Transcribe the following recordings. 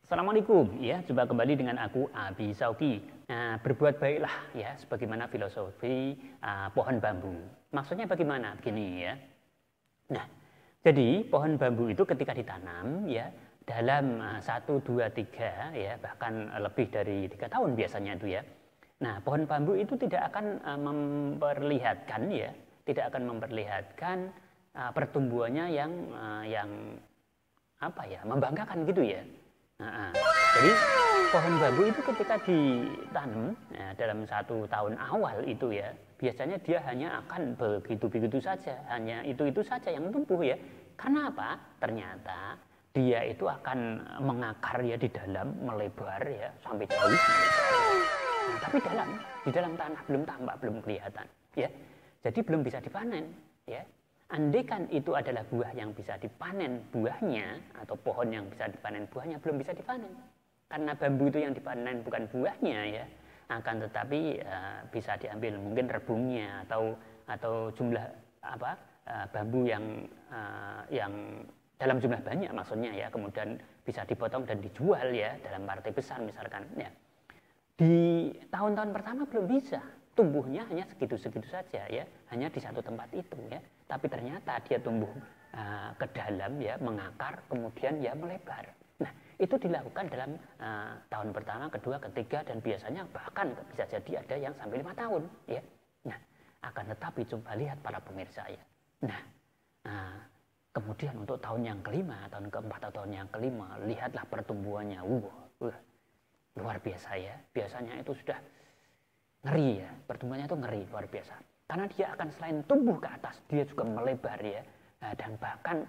Assalamualaikum, ya, jumpa kembali dengan aku Abi Sauki. Nah, berbuat baiklah ya, sebagaimana filosofi pohon bambu. Maksudnya bagaimana? Begini ya. Nah, jadi pohon bambu itu ketika ditanam ya dalam 1, 2, 3 ya bahkan lebih dari 3 tahun biasanya itu ya. Nah, pohon bambu itu tidak akan memperlihatkan ya, tidak akan memperlihatkan pertumbuhannya yang apa ya, membanggakan gitu ya. Jadi pohon bambu itu ketika ditanam dalam 1 tahun awal itu ya, biasanya dia hanya akan begitu-begitu saja, hanya itu saja yang tumbuh ya. Karena apa? Ternyata dia itu akan mengakar ya di dalam, melebar ya sampai jauh. Nah, tapi di dalam tanah belum tampak, belum kelihatan ya. Jadi belum bisa dipanen ya. Andaikan itu adalah buah yang bisa dipanen buahnya, atau pohon yang bisa dipanen buahnya, belum bisa dipanen. Karena bambu itu yang dipanen bukan buahnya ya, akan tetapi bisa diambil mungkin rebungnya atau jumlah bambu yang dalam jumlah banyak maksudnya ya, kemudian bisa dipotong dan dijual ya dalam partai besar misalkan ya. Di tahun-tahun pertama belum bisa, tumbuhnya hanya segitu-segitu saja ya, hanya di satu tempat itu ya. Tapi ternyata dia tumbuh ke dalam ya, mengakar, kemudian ya melebar. Nah, itu dilakukan dalam tahun pertama, kedua, ketiga, dan biasanya bahkan bisa jadi ada yang sampai 5 tahun ya. Nah, akan tetapi coba lihat para pemirsa ya. Nah, kemudian untuk tahun yang kelima, tahun keempat atau tahun yang kelima, lihatlah pertumbuhannya. Luar biasa ya. Biasanya itu sudah ngeri ya, pertumbuhannya itu ngeri, luar biasa. Karena dia akan selain tumbuh ke atas, dia juga melebar ya, dan bahkan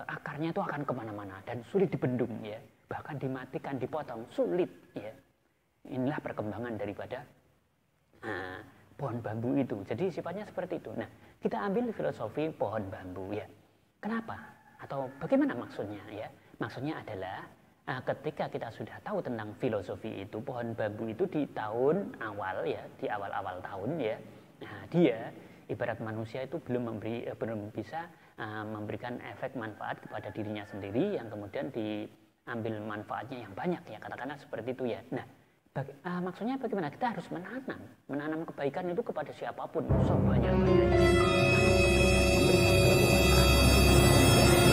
akarnya itu akan kemana-mana dan sulit dibendung ya, bahkan dimatikan, dipotong, sulit ya. Inilah perkembangan daripada pohon bambu itu. Jadi sifatnya seperti itu. Nah, kita ambil filosofi pohon bambu ya. Kenapa? Atau bagaimana maksudnya ya? Maksudnya adalah ketika kita sudah tahu tentang filosofi itu, pohon bambu itu di tahun awal ya, di awal-awal tahun ya, nah dia ibarat manusia itu belum bisa memberikan efek manfaat kepada dirinya sendiri yang kemudian diambil manfaatnya yang banyak ya, katakanlah seperti itu ya. Nah, maksudnya bagaimana? Kita harus menanam kebaikan itu kepada siapapun, sebanyak-banyaknya,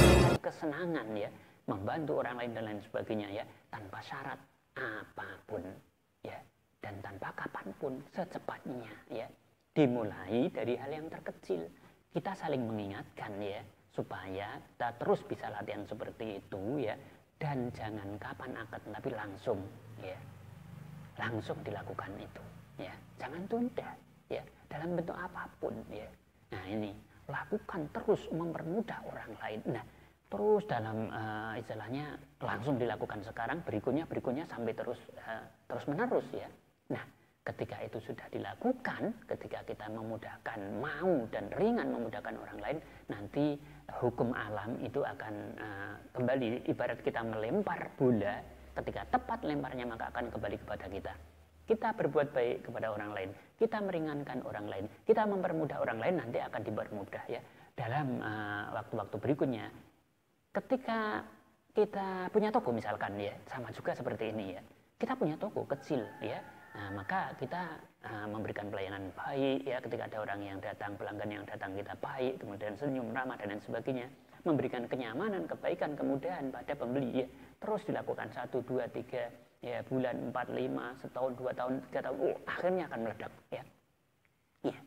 memberikan kesenangan ya, membantu orang lain dan lain sebagainya ya, tanpa syarat apapun ya, dan tanpa kapanpun, secepatnya ya. Dimulai dari hal yang terkecil, kita saling mengingatkan ya, supaya kita terus bisa latihan seperti itu ya, dan jangan kapan akan, tapi langsung ya, langsung dilakukan itu ya, jangan tunda ya, dalam bentuk apapun ya. Nah, ini lakukan terus, mempermudah orang lain. Nah, terus dalam istilahnya langsung dilakukan sekarang, berikutnya sampai terus menerus ya. Nah, ketika itu sudah dilakukan, ketika kita memudahkan, mau dan ringan memudahkan orang lain, nanti hukum alam itu akan kembali. Ibarat kita melempar bola, ketika tepat lemparnya maka akan kembali kepada kita. Kita berbuat baik kepada orang lain, kita meringankan orang lain, kita mempermudah orang lain, nanti akan dipermudah ya. Dalam waktu-waktu berikutnya, ketika kita punya toko misalkan ya, sama juga seperti ini ya. Kita punya toko kecil ya, maka kita memberikan pelayanan baik ya, ketika ada orang yang datang, pelanggan yang datang kita baik, kemudian senyum, ramah dan lain sebagainya, memberikan kenyamanan, kebaikan, kemudahan pada pembeli ya. Terus dilakukan 1, 2, 3 ya, bulan, 4, 5, setahun, 2 tahun, 3 tahun, akhirnya akan meledak ya. Ya,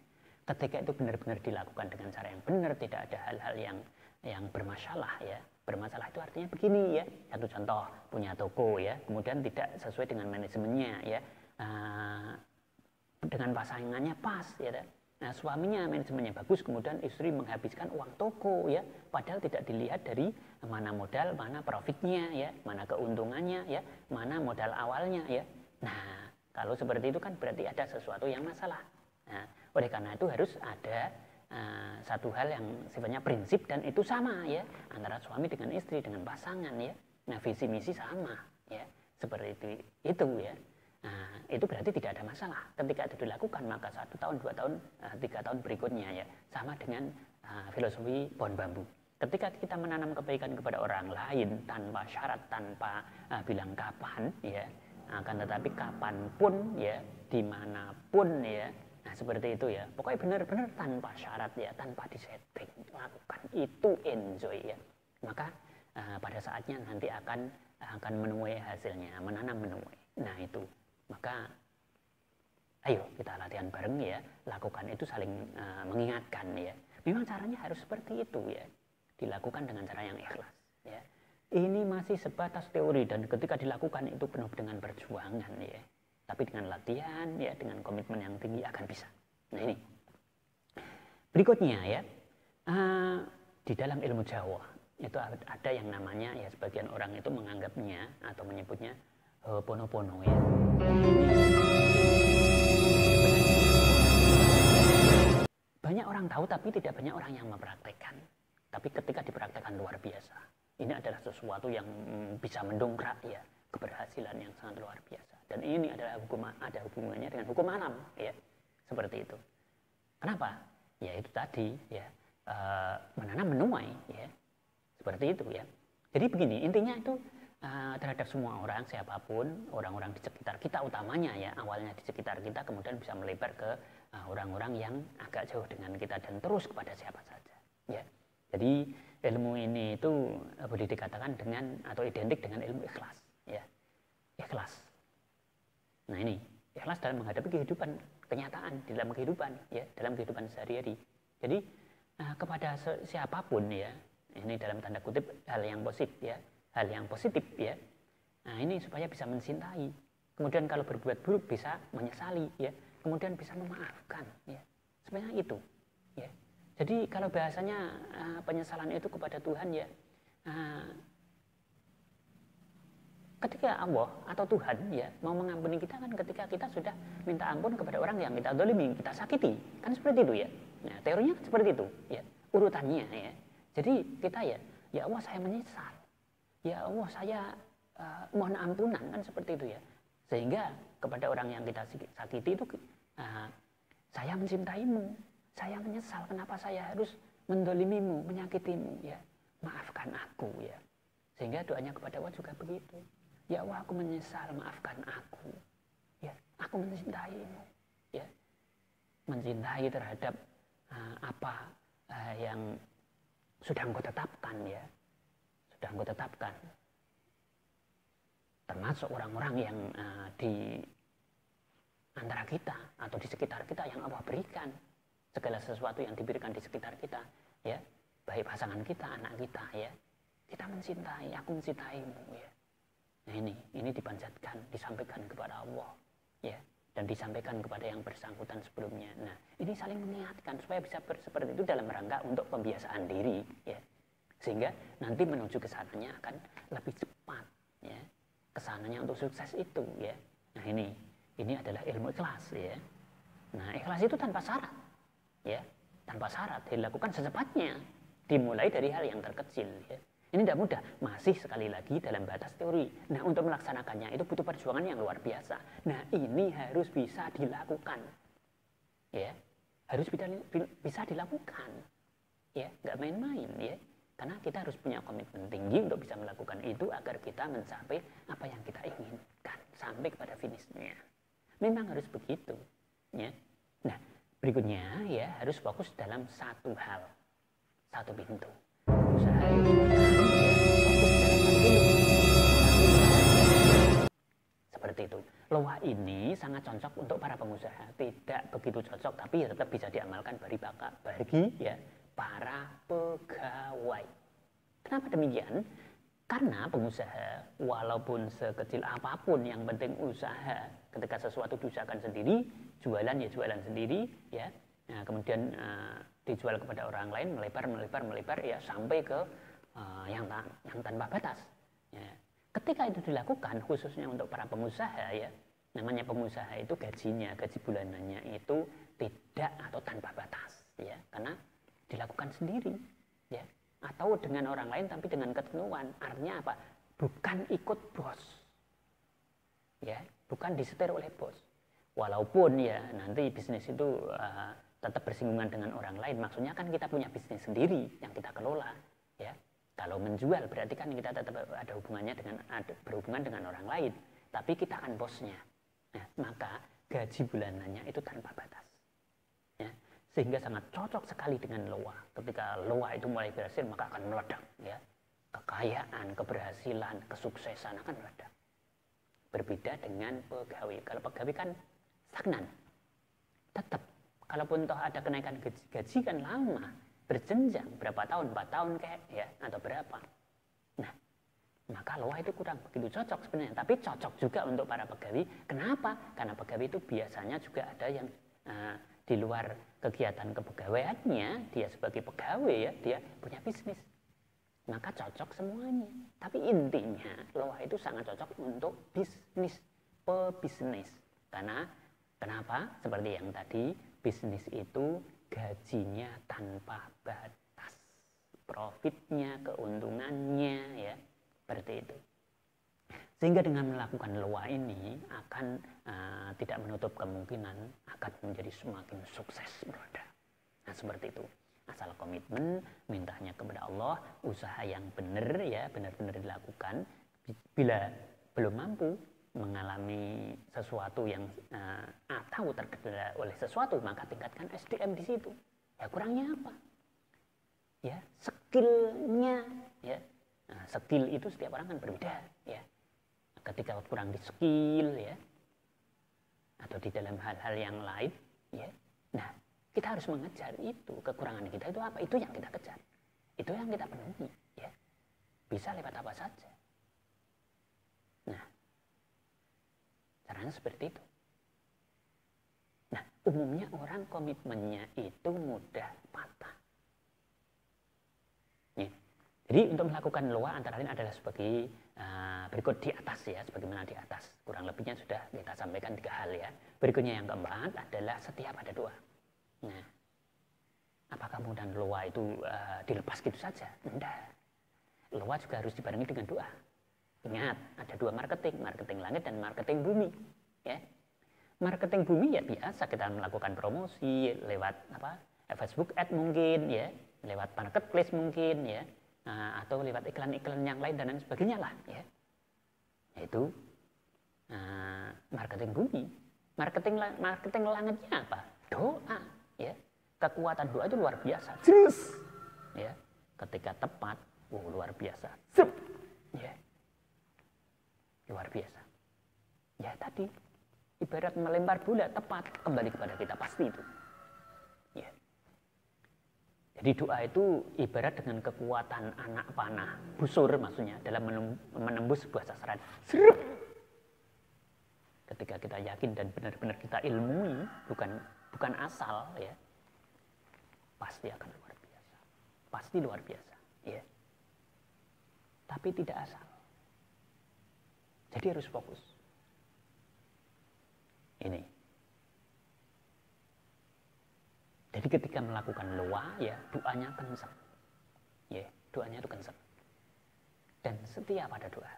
ketika itu benar-benar dilakukan dengan cara yang benar, tidak ada hal-hal yang bermasalah ya. Bermasalah itu artinya begini ya, satu contoh, punya toko ya, kemudian tidak sesuai dengan manajemennya ya, dengan pasangannya pas ya. Nah, suaminya manajemennya bagus, kemudian istri menghabiskan uang toko ya, padahal tidak dilihat dari mana modal, mana profitnya ya, mana keuntungannya ya, mana modal awalnya ya. Nah, kalau seperti itu kan berarti ada sesuatu yang masalah. Nah, oleh karena itu harus ada satu hal yang sifatnya prinsip, dan itu sama ya antara suami dengan istri, dengan pasangan ya. Nah, visi misi sama ya, seperti itu ya. Nah, itu berarti tidak ada masalah ketika itu dilakukan, maka 1 tahun, 2 tahun, 3 tahun berikutnya ya, sama dengan filosofi pohon bambu. ketika kita menanam kebaikan kepada orang lain tanpa syarat, tanpa bilang kapan, ya, akan tetapi kapanpun, ya, dimanapun, ya, nah seperti itu ya. Pokoknya benar-benar tanpa syarat, ya, tanpa disetting, lakukan itu, enjoy, ya. Maka pada saatnya nanti akan menuai hasilnya, menanam menuai. Nah itu, maka ayo kita latihan bareng, ya, lakukan itu saling mengingatkan, ya. Memang caranya harus seperti itu, ya, dilakukan dengan cara yang ikhlas, ya. Ini masih sebatas teori dan ketika dilakukan itu penuh dengan perjuangan, ya. Tapi dengan latihan, ya, dengan komitmen yang tinggi akan bisa. Nah ini berikutnya, ya, di dalam ilmu Jawa itu ada yang namanya, ya, sebagian orang itu menganggapnya atau menyebutnya Ho'oponopono, ya. Banyak orang tahu tapi tidak banyak orang yang mempraktekkan. Tapi ketika dipraktekkan luar biasa. Ini adalah sesuatu yang bisa mendongkrak, ya, keberhasilan yang sangat luar biasa. Dan ini adalah ada hubungannya dengan hukum alam, ya, seperti itu. Kenapa? Ya itu tadi, ya, menanam menuai, ya, seperti itu, ya. Jadi begini, intinya itu terhadap semua orang, siapapun, orang-orang di sekitar kita utamanya, ya, awalnya di sekitar kita, kemudian bisa melebar ke orang-orang yang agak jauh dengan kita dan terus kepada siapa saja, ya. Jadi ilmu ini itu boleh dikatakan dengan atau identik dengan ilmu ikhlas, ya, ikhlas. Nah ini ikhlas dalam menghadapi kehidupan kenyataan, di dalam kehidupan, ya, dalam kehidupan sehari-hari. Jadi kepada siapapun, ya, ini dalam tanda kutip hal yang positif, ya, hal yang positif, ya. Nah ini supaya bisa mencintai. Kemudian kalau berbuat buruk bisa menyesali, ya. Kemudian bisa memaafkan, ya. Sebenarnya itu, ya. Jadi kalau bahasanya penyesalan itu kepada Tuhan, ya, ketika Allah atau Tuhan, ya, mau mengampuni kita kan ketika kita sudah minta ampun kepada orang yang kita zalimi, kita sakiti, kan seperti itu, ya. Nah teorinya kan seperti itu, ya, urutannya, ya. Jadi kita, ya Allah saya menyesal, ya Allah saya mohon ampunan, kan seperti itu, ya. Sehingga kepada orang yang kita sakiti itu saya mencintaimu, saya menyesal kenapa saya harus mendolimimu, menyakitimu, ya, maafkan aku, ya. Sehingga doanya kepada Allah juga begitu, ya Allah aku menyesal, maafkan aku, ya, aku mencintaimu, ya, mencintai terhadap apa yang sudah engkau tetapkan, ya, sudah engkau tetapkan, termasuk orang-orang yang di antara kita atau di sekitar kita yang Allah berikan, segala sesuatu yang diberikan di sekitar kita, ya, baik pasangan kita, anak kita, ya, kita mencintai, aku mencintaimu, ya. Nah ini dipanjatkan, disampaikan kepada Allah, ya, dan disampaikan kepada yang bersangkutan sebelumnya. Nah ini saling mengingatkan supaya bisa seperti itu dalam rangka untuk pembiasaan diri, ya, sehingga nanti menuju ke sananya akan lebih cepat, ya, kesananya untuk sukses itu, ya. Nah ini adalah ilmu ikhlas, ya. Nah ikhlas itu tanpa syarat, ya, tanpa syarat, dilakukan secepatnya, dimulai dari hal yang terkecil, ya. Ini tidak mudah, masih sekali lagi dalam batas teori. Nah untuk melaksanakannya itu butuh perjuangan yang luar biasa. Nah ini harus bisa dilakukan, ya, harus bisa dilakukan, ya, nggak main-main, ya. Karena kita harus punya komitmen tinggi untuk bisa melakukan itu agar kita mencapai apa yang kita inginkan sampai kepada finishnya. Memang harus begitu, ya. Nah berikutnya, ya, harus fokus dalam satu hal, satu pintu. Usaha yang fokus dalam satu pintu. Seperti itu. Loa ini sangat cocok untuk para pengusaha. Tidak begitu cocok, tapi tetap bisa diamalkan bagi ya, para pegawai. Kenapa demikian? Karena pengusaha, walaupun sekecil apapun, yang penting usaha. Ketika sesuatu diusahakan sendiri, jualan ya jualan sendiri, ya. Nah, kemudian dijual kepada orang lain, melebar ya sampai ke yang tanpa batas. Ya. Ketika itu dilakukan, khususnya untuk para pengusaha, ya, namanya pengusaha itu gaji bulanannya itu tidak atau tanpa batas, ya, karena dilakukan sendiri, ya. Atau dengan orang lain tapi dengan ketentuan. Artinya apa? Bukan ikut bos, ya, bukan disetir oleh bos. Walaupun ya nanti bisnis itu tetap bersinggungan dengan orang lain. Maksudnya kan kita punya bisnis sendiri yang kita kelola, Kalau menjual berarti kan kita tetap ada hubungannya berhubungan dengan orang lain, tapi kita kan bosnya. Nah, maka gaji bulanannya itu tanpa batas. Ya, sehingga sangat cocok sekali dengan loa. Ketika loa itu mulai berhasil, maka akan meledak. Ya, kekayaan, keberhasilan, kesuksesan akan meledak. Berbeda dengan pegawai. Kalau pegawai kan stagnan. Tetap, kalaupun toh ada kenaikan gaji kan lama. Berjenjang berapa tahun, 4 tahun kayak ya, atau berapa. Nah, maka loa itu kurang begitu cocok sebenarnya, tapi cocok juga untuk para pegawai. Kenapa? Karena pegawai itu biasanya juga ada yang di luar kegiatan kepegawaiannya, dia sebagai pegawai ya, dia punya bisnis. Maka cocok semuanya. Tapi intinya loa itu sangat cocok untuk bisnis, pebisnis. Karena kenapa? Seperti yang tadi, bisnis itu gajinya tanpa batas, profitnya, keuntungannya, ya seperti itu. Sehingga dengan melakukan loa ini akan tidak menutup kemungkinan akan menjadi semakin sukses, brother. Nah seperti itu. Asal komitmen, mintanya kepada Allah, usaha yang benar ya, benar-benar dilakukan. Bila belum mampu mengalami sesuatu yang atau terkendala oleh sesuatu, maka tingkatkan SDM di situ. Ya kurangnya apa? Ya skillnya, ya skill itu setiap orang kan berbeda, ya. Ketika kurang di skill, ya, atau di dalam hal-hal yang lain, ya. Nah, kita harus mengejar itu, kekurangan kita itu apa? Itu yang kita kejar, itu yang kita penuhi, ya. Bisa lewat apa saja. Nah. Caranya seperti itu. Nah, umumnya orang komitmennya itu mudah patah. Ya. Jadi untuk melakukan loa antara lain adalah sebagai berikut di atas ya, sebagaimana di atas. Kurang lebihnya sudah kita sampaikan 3 hal ya. Berikutnya yang keempat adalah setia pada doa. Nah, apakah kemudian loa itu dilepas gitu saja? Tidak. Loa juga harus dibarengi dengan doa. Ingat, ada 2 marketing, marketing langit dan marketing bumi. Ya. Marketing bumi ya biasa kita melakukan promosi lewat Facebook Ad mungkin ya, lewat marketplace mungkin ya, atau lewat iklan-iklan yang lain dan lain sebagainya lah ya. Yaitu marketing bumi. Marketing langitnya apa? Doa ya. Kekuatan doa itu luar biasa. Terus ya, ketika tepat, luar biasa. Ya. Luar biasa. Ya tadi, ibarat melempar bola tepat kembali kepada kita, pasti itu. Ya. Jadi doa itu ibarat dengan kekuatan anak panah, busur maksudnya, dalam menembus sebuah sasaran. Ketika kita yakin dan benar-benar kita ilmui, bukan asal ya, pasti akan luar biasa. Pasti luar biasa. Ya. Tapi tidak asal. Jadi harus fokus. Ini. Jadi ketika melakukan loa, ya doanya kencang. Ya, doanya itu kencang. Dan setia pada doa.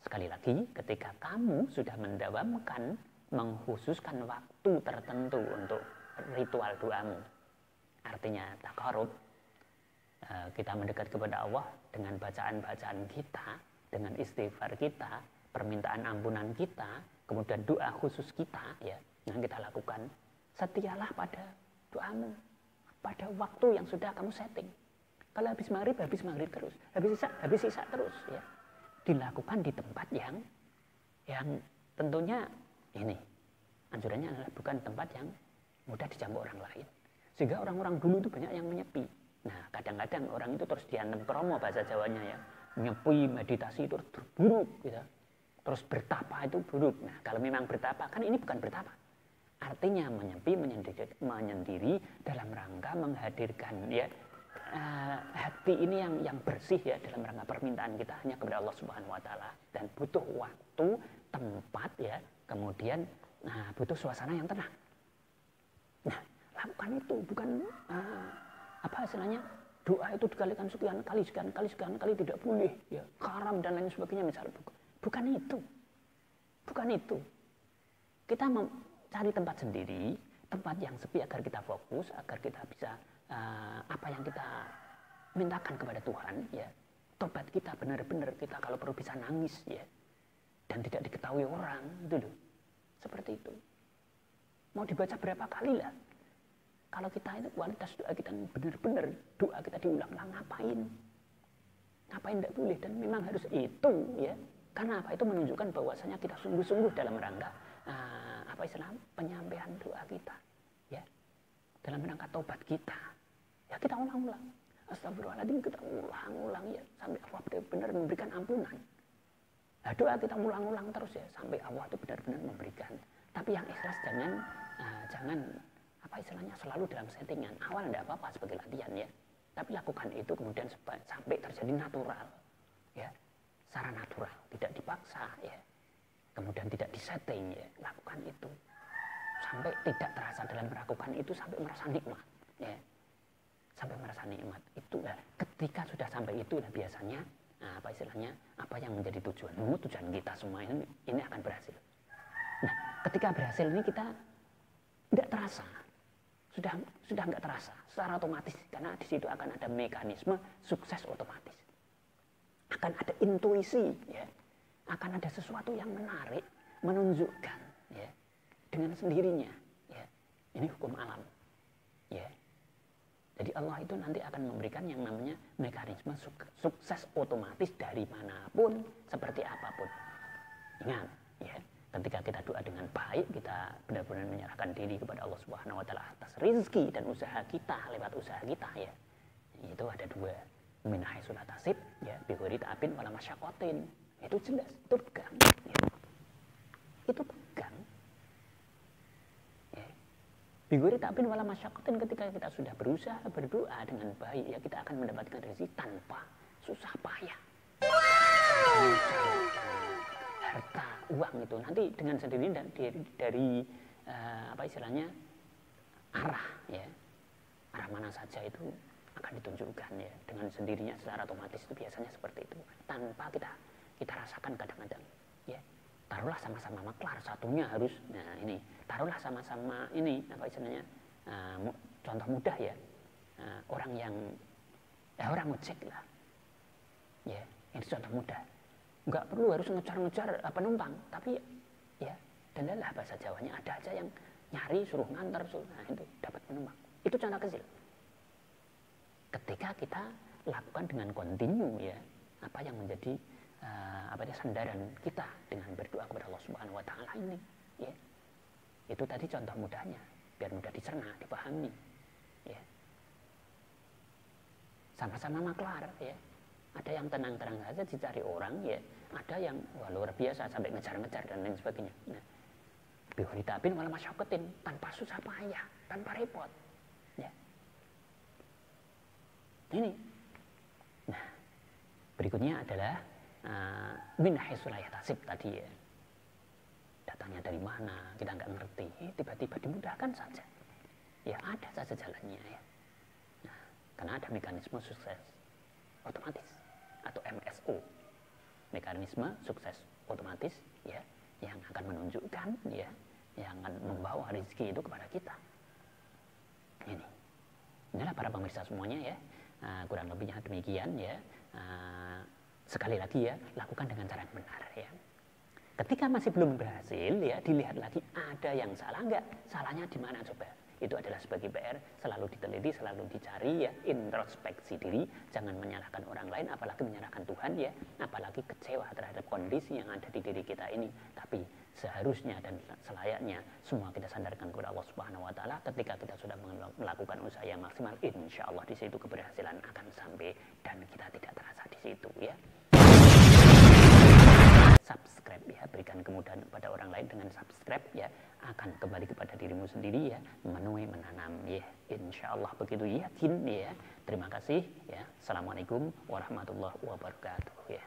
Sekali lagi, ketika kamu sudah mendawamkan, mengkhususkan waktu tertentu untuk ritual doamu. Artinya taqarrub, kita mendekat kepada Allah dengan bacaan-bacaan kita, dengan istighfar kita, permintaan ampunan kita, kemudian doa khusus kita ya yang kita lakukan, setialah pada doamu pada waktu yang sudah kamu setting. Kalau habis maghrib terus, habis isya terus ya. Dilakukan di tempat yang tentunya ini anjurannya adalah bukan tempat yang mudah dijangkau orang lain. Sehingga orang-orang dulu itu banyak yang menyepi. Nah, kadang-kadang orang itu terus diantem kromo bahasa Jawanya ya. Nyepi, meditasi itu buruk gitu. Terus bertapa itu buruk. Nah, kalau memang bertapa, kan ini bukan bertapa. Artinya menyepi, menyendiri dalam rangka menghadirkan ya hati ini yang bersih ya, dalam rangka permintaan kita hanya kepada Allah Subhanahu wa taala, dan butuh waktu, tempat ya, kemudian butuh suasana yang tenang. Nah, lakukan itu, bukan apa istilahnya, doa itu dikalikan sekian kali tidak boleh ya, haram dan lain sebagainya misalnya. Bukan itu. Kita mencari tempat sendiri, tempat yang sepi agar kita fokus, agar kita bisa apa yang kita mintakan kepada Tuhan ya, tobat kita benar-benar kita kalau perlu bisa nangis ya, dan tidak diketahui orang, itu loh. Seperti itu. Mau dibaca berapa kali lah. Kalau kita itu kualitas doa kita benar-benar doa kita diulang-ulang, ngapain? Ngapain tidak boleh, dan memang harus itu ya. Karena apa? Itu menunjukkan bahwasanya kita sungguh-sungguh dalam rangka penyampaian doa kita ya. Dalam rangka taubat kita. Ya kita ulang-ulang. Astagfirullahaladzim, kita ulang-ulang ya sampai Allah benar-benar memberikan ampunan. Nah, doa kita ulang-ulang terus ya sampai Allah itu benar-benar memberikan. Tapi yang ikhlas jangan selalu dalam settingan. Awal tidak apa-apa sebagai latihan ya. Tapi lakukan itu kemudian sampai terjadi natural ya. Secara natural, tidak dipaksa ya. Kemudian tidak disetting ya. Lakukan itu. Sampai tidak terasa dalam melakukan itu sampai merasa nikmat ya. Sampai merasa nikmat itu ya. Ketika sudah sampai itu ya biasanya apa yang menjadi tujuan kita semua ini akan berhasil. Nah, ketika berhasil ini kita tidak terasa, sudah nggak terasa secara otomatis, karena di situ akan ada mekanisme sukses otomatis, akan ada intuisi ya, akan ada sesuatu yang menarik menunjukkan ya dengan sendirinya ya, ini hukum alam ya. Jadi Allah itu nanti akan memberikan yang namanya mekanisme sukses otomatis dari manapun, seperti apapun. Ingat, ya, ketika kita doa dengan baik, kita benar-benar menyerahkan diri kepada Allah Subhanahu wa taala atas rezeki dan usaha kita, lewat usaha kita ya. Itu ada dua, min haitsu la tasib, ya, bi ghairi ta'abin wala masyaqqatin. Itu jelas, itu pegang. Ya. Itu pegang. Bigori ta'bin wala masyaqqatin, ketika kita sudah berusaha berdoa dengan baik ya, kita akan mendapatkan rezeki tanpa susah payah. Harta, uang itu nanti dengan sendiri dari arah ya. Arah mana saja itu akan ditunjukkan ya, dengan sendirinya secara otomatis. Itu biasanya seperti itu. Tanpa kita rasakan kadang-kadang ya. Taruhlah sama-sama maklar, satunya harus, nah ini, taruhlah sama-sama ini, contoh mudah ya, orang ngecek lah, ya, ini contoh mudah, nggak perlu harus ngejar-ngejar penumpang, tapi ya, dalalah bahasa Jawanya, ada aja yang nyari, suruh nganter, nah itu dapat penumpang, itu contoh kecil. Ketika kita lakukan dengan kontinu ya, apa yang menjadi sandaran kita dengan berdoa kepada Allah Subhanahu wa taala ini ya. Itu tadi contoh mudahnya biar mudah dicerna, dipahami ya. Sama-sama maklar ya. Ada yang tenang-tenang saja dicari orang ya, ada yang luar biasa sampai ngejar-ngejar dan lain sebagainya. Nah, bighairi ta'bin wala masyaqqatin, tanpa susah payah, tanpa repot ya. Ini. Nah, berikutnya adalah min haitsu la yahtasib tadi ya. Datangnya dari mana kita nggak ngerti, tiba-tiba dimudahkan saja ya, ada saja jalannya ya. Nah, karena ada mekanisme sukses otomatis atau MSO, mekanisme sukses otomatis ya, yang akan menunjukkan ya, yang akan membawa rezeki itu kepada kita. Inilah para pemirsa semuanya ya, kurang lebihnya demikian ya. Sekali lagi ya, lakukan dengan cara yang benar ya. Ketika masih belum berhasil ya, dilihat lagi ada yang salah nggak? Salahnya di mana coba? Itu adalah sebagai PR, selalu diteliti, selalu dicari ya, introspeksi diri, jangan menyalahkan orang lain, apalagi menyalahkan Tuhan ya, apalagi kecewa terhadap kondisi yang ada di diri kita ini. Tapi seharusnya dan selayaknya semua kita sandarkan kepada Allah Subhanahu wa taala. Ketika kita sudah melakukan usaha yang maksimal, insya Allah di situ keberhasilan akan sampai dan kita tidak terasa di situ ya. Subscribe ya, berikan kemudahan kepada orang lain dengan subscribe ya, akan kembali kepada dirimu sendiri ya, menuai menanam ya, insya Allah begitu yakin ya. Terima kasih ya. Assalamualaikum warahmatullahi wabarakatuh ya.